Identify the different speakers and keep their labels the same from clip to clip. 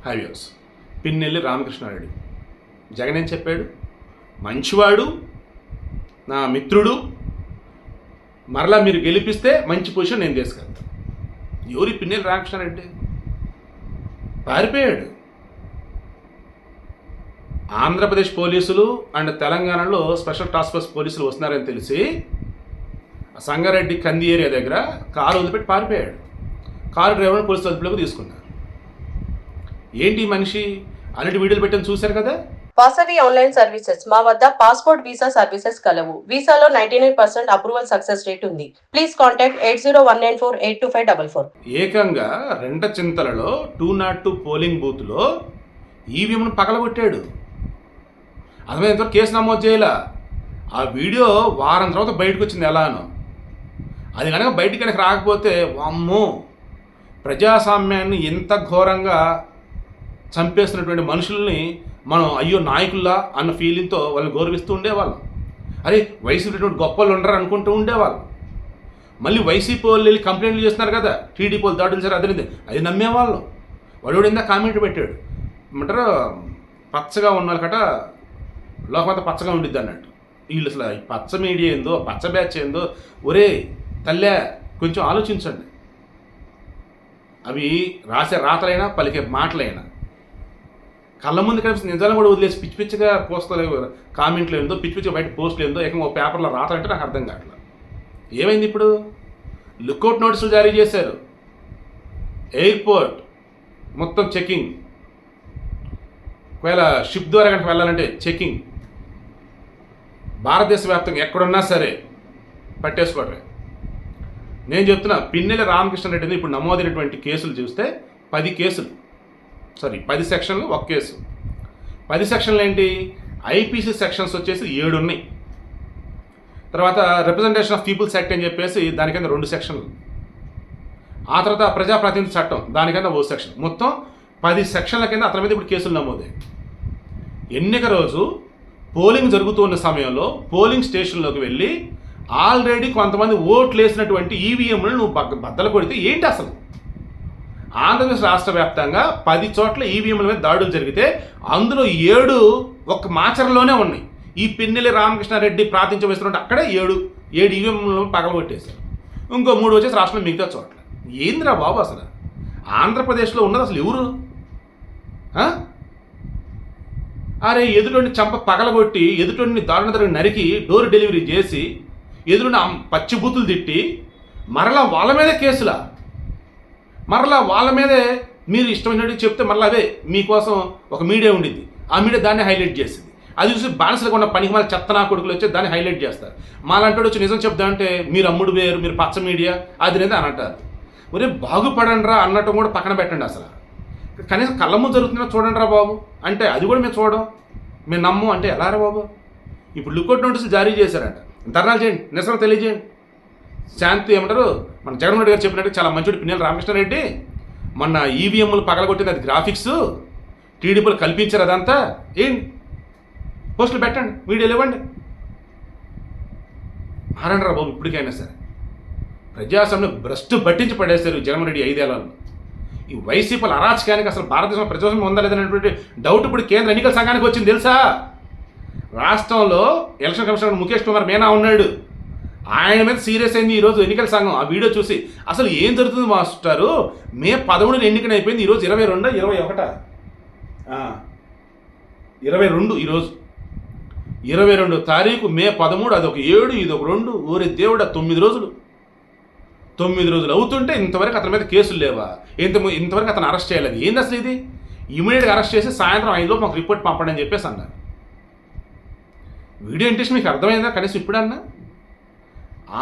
Speaker 1: Highways Pinnelli Ramakrishna Reddy Jagan ఏం చెప్పాడు? మంచివాడు, నా మిత్రుడు, మరలా మీరు గెలిపిస్తే మంచి పొజిషన్ నేను తీసుకెళ్తాను. ఎవరి పిన్నెల్లి రామకృష్ణారెడ్డి? పారిపోయాడు. ఆంధ్రప్రదేశ్ పోలీసులు అండ్ తెలంగాణలో స్పెషల్ టాస్క్ ఫోర్స్ పోలీసులు వస్తున్నారని తెలిసి సంగారెడ్డి కంది ఏరియా దగ్గర కారు వదిలిపెట్టి పారిపోయాడు. కారు డ్రైవర్ని పోలీసులు అదుపులోకి తీసుకున్నారు. ఏంటి మనిషి? అన్నిటి వీడియోలు పెట్టని చూశారు కదా.
Speaker 2: Vasavi online services. మా వద్ద పాస్పోర్ట్ వీసా సర్వీసెస్ కలవు. వీసాలో 99% అప్రూవల్ సక్సెస్ రేట్ ఉంది. Please contact 8019482544.
Speaker 1: ఏకంగా రెంటచింతలలో 202 పోలింగ్ బూత్లో ఈవీఎంను పగలగొట్టాడు. అర్థమైనంత కేసు నమోదు చేయాల. ఆ వీడియో వారం తర్వాత బయటకు వచ్చింది. ఎలానో అది కనుక బయటికి రాకపోతే వామ్మో, ప్రజాస్వామ్యాన్ని ఎంత ఘోరంగా చంపేస్తున్నటువంటి మనుషుల్ని మనం అయ్యో నాయకుల్లా అన్న ఫీలింగ్తో వాళ్ళని గౌరవిస్తూ ఉండేవాళ్ళం. అరే వైసీపీ గొప్ప వాళ్ళు ఉండరు అనుకుంటూ ఉండేవాళ్ళు. మళ్ళీ వైసీపీ వాళ్ళు వెళ్ళి కంప్లైంట్లు చేస్తున్నారు కదా, టీడీపీ వాళ్ళు దాడులు సరే అది నమ్మేవాళ్ళం. వాడు ఇందా కామెంట్ పెట్టాడు, ఏమంటారు, పచ్చగా ఉన్న వాళ్ళకట లోకమంతా పచ్చగా ఉండిద్ది అన్నట్టు. వీళ్ళు అసలు పచ్చ మీడియా ఏందో, పచ్చ బ్యాచ్ ఏందో. ఒరే తల్లే, కొంచెం ఆలోచించండి. అవి రాసే రాతలైనా పలికే మాటలైనా కళ్ళ ముందు కనిపిస్తుంది. నిజాలు కూడా వదిలేసి పిచ్చి పిచ్చిగా పోస్టులు కామెంట్లు ఏందో, పిచ్చి పిచ్చిగా బయట పోస్టులు ఏందో, ఏకంగా పేపర్లో రాతాలంటే నాకు అర్థం కావట్లేదు. ఏమైంది ఇప్పుడు? లుక్అవుట్ నోటీసులు జారీ చేశారు. ఎయిర్పోర్ట్ మొత్తం చెకింగ్. ఒకవేళ షిప్ ద్వారా కనుక వెళ్ళాలంటే చెకింగ్. భారతదేశ వ్యాప్తంగా ఎక్కడున్నా సరే పట్టేసుకోవటమే. నేను చెప్తున్నా, పిన్నెల్లి రామకృష్ణారెడ్డి ఇప్పుడు నమోదైనటువంటి కేసులు చూస్తే 10 సెక్షన్లు, ఒక కేసు. 10 సెక్షన్లు ఏంటి? ఐపీసీ సెక్షన్స్ వచ్చేసి 7 ఉన్నాయి. తర్వాత రిప్రజెంటేషన్ ఆఫ్ పీపుల్స్ యాక్ట్ అని చెప్పేసి దాని కింద 2 సెక్షన్లు. ఆ తర్వాత ప్రజాప్రతినిధి చట్టం దాని కింద 1 సెక్షన్. మొత్తం 10 సెక్షన్ల కింద అతని మీద ఇప్పుడు కేసులు నమోదాయి. ఎన్నిక రోజు పోలింగ్ జరుగుతున్న సమయంలో పోలింగ్ స్టేషన్లోకి వెళ్ళి ఆల్రెడీ కొంతమంది ఓట్లు వేసినటువంటి ఈవీఎంలను నువ్వు బద్దలు కొడితే ఏంటి అసలు? ఆంధ్రప్రదేశ్ రాష్ట్ర వ్యాప్తంగా 10 చోట్ల ఈవీఎంల మీద దాడులు జరిగితే అందులో 7 ఒక్క మాచర్లోనే ఉన్నాయి. ఈ పిన్నెల్లి రామకృష్ణారెడ్డి ప్రాతినిధ్యం వేస్తున్నట్టు అక్కడే 7 ఈవీఎంలను పగలగొట్టేశారు. ఇంకో 3 వచ్చేసి రాష్ట్రంలో మిగతా చోట్ల. ఏందిరా బాబు అసలు? ఆంధ్రప్రదేశ్లో ఉన్నది అసలు ఎవరు? అరే ఎదుటి చంప పగలగొట్టి ఎదుటి దారుణ నరికి డోర్ డెలివరీ చేసి ఎదురుని పచ్చి బూతులు తిట్టి మరలా వాళ్ళ మీదే కేసులా, మరలా వాళ్ళ మీదే మీరు ఇష్టమైనట్టు చెప్తే మరలా అదే మీకోసం ఒక మీడియా ఉండింది, ఆ మీడియా దాన్ని హైలైట్ చేసింది. అది చూసి బానిసలుగా ఉన్న పనికి మళ్ళీ చెత్తనా కొడుకులు వచ్చి దాన్ని హైలైట్ చేస్తారు. మాలాంటి వచ్చి నిజం చెప్దామంటే మీరు అమ్ముడు వేరు, మీరు పచ్చ మీడియా అది లేదా అని అంటారు. ఒరే బాగుపడండిరా అన్నట్టు కూడా పక్కన పెట్టండి. అసలు కనీసం కళ్ళ ముందు జరుగుతున్నా చూడండి రా బాబు అంటే అది కూడా మేము చూడం, మేము నమ్ము అంటే ఎలా రా బాబు? ఇప్పుడు లుక్అవుట్ నోటీసులు జారీ చేశారంట. ధర్నాలు చేయండి, నిరసన తెలియజేయండి. శాంతి ఏమంటారు, మన జగన్మోహన్ రెడ్డి గారు చెప్పినట్టు చాలా మంచిది పిన్నెల్లి రామకృష్ణారెడ్డి. మొన్న ఈవీఎంలు పగలగొట్టింది అది గ్రాఫిక్స్, టీడీపీలు కల్పించారు అదంతా. ఏంటి పోస్టులు పెట్టండి, వీడియోలు ఇవ్వండి, మారండి రా బాబు. ఇప్పటికైనా సరే ప్రజాస్వామ్యం భ్రష్టు పట్టించి పడేశారు జగన్మోహన్ రెడ్డి 5 ఏళ్లలో. ఈ వైసీపీల అరాచకానికి అసలు భారతదేశంలో ప్రజాస్వామ్యం ఉందా లేదనేటువంటి డౌట్ ఇప్పుడు కేంద్ర ఎన్నికల సంఘానికి వచ్చింది తెలుసా? రాష్ట్రంలో ఎలక్షన్ కమిషనర్ ముఖేష్ కుమార్ మీనా ఉన్నాడు, ఆయన మీద సీరియస్ అయింది ఈరోజు ఎన్నికల సంఘం. ఆ వీడియో చూసి అసలు ఏం జరుగుతుంది మాస్టారు? మే 11 ఎన్నికన అయిపోయింది, ఈరోజు 22 ఈరోజు 22 తారీఖు మే 13, అదొక 7 ఇదొక 2. ఊరి దేవుడా 9 రోజులు అవుతుంటే ఇంతవరకు అతని మీద కేసులు లేవా? ఇంతవరకు అతను అరెస్ట్ చేయలేదు. ఏంది అసలు ఇది? ఇమీడియట్గా అరెస్ట్ చేసి సాయంత్రం 5 లోపు మాకు రిపోర్ట్ పంపండి అని చెప్పేసి అన్నారు. వీడియో ఇంట్రెస్ట్ మీకు అర్థమైందా కనీసం ఇప్పుడన్నా?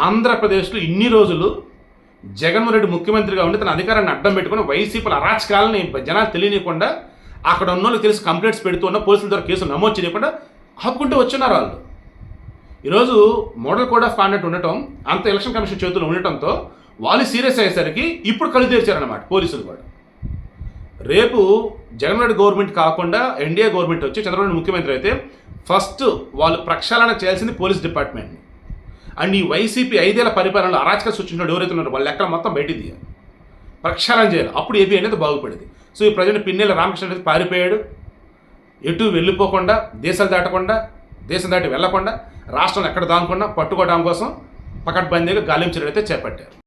Speaker 1: ఆంధ్రప్రదేశ్లో ఇన్ని రోజులు జగన్మోహన్ రెడ్డి ముఖ్యమంత్రిగా ఉండి తన అధికారాన్ని అడ్డం పెట్టుకుని వైసీపీల అరాచకాలని జనాలు తెలియనియకుండా అక్కడ ఉన్న వాళ్ళకి తెలిసి కంప్లైంట్స్ పెడుతూ ఉన్న పోలీసుల ద్వారా కేసులు నమోదు చేయకుండా ఆపుకుంటూ వచ్చున్నారు వాళ్ళు. ఈరోజు మోడల్ కోడ్ ఆఫ్ కాండక్ట్ ఉండటం, అంత ఎలక్షన్ కమిషన్ చేతుల్లో ఉండటంతో వాళ్ళు సీరియస్ అయ్యేసరికి ఇప్పుడు కళ్ళు తెరిచారన్నమాట పోలీసులు కూడా. రేపు జగన్మోహన్ రెడ్డి గవర్నమెంట్ కాకుండా ఎన్డీఏ గవర్నమెంట్ వచ్చి చంద్రబాబు నాయుడు ముఖ్యమంత్రి అయితే ఫస్ట్ వాళ్ళు ప్రక్షాళన చేయాల్సింది పోలీస్ డిపార్ట్మెంట్ని. అండ్ ఈ వైసీపీ 5 ఏళ్ల పరిపాలనలో అరాచక సూచించిన ఎవరైతే ఉన్నారో వాళ్ళ లెక్కలు మొత్తం బయటికి తీయాలి, ప్రక్షాళన చేయాలి. అప్పుడు ఏపీ అనేది బాగుపడేది. సో ఈ ప్రజెంట్ పిన్నెల రామకృష్ణ రెడ్డి పారిపోయాడు, ఎటు వెళ్ళిపోకుండా, దేశం దాటి వెళ్లకుండా, రాష్ట్రం ఎక్కడ దానుకున్నా పట్టుకోవడం కోసం పకడ్బందీగా గాలించడం అయితే చేపట్టారు.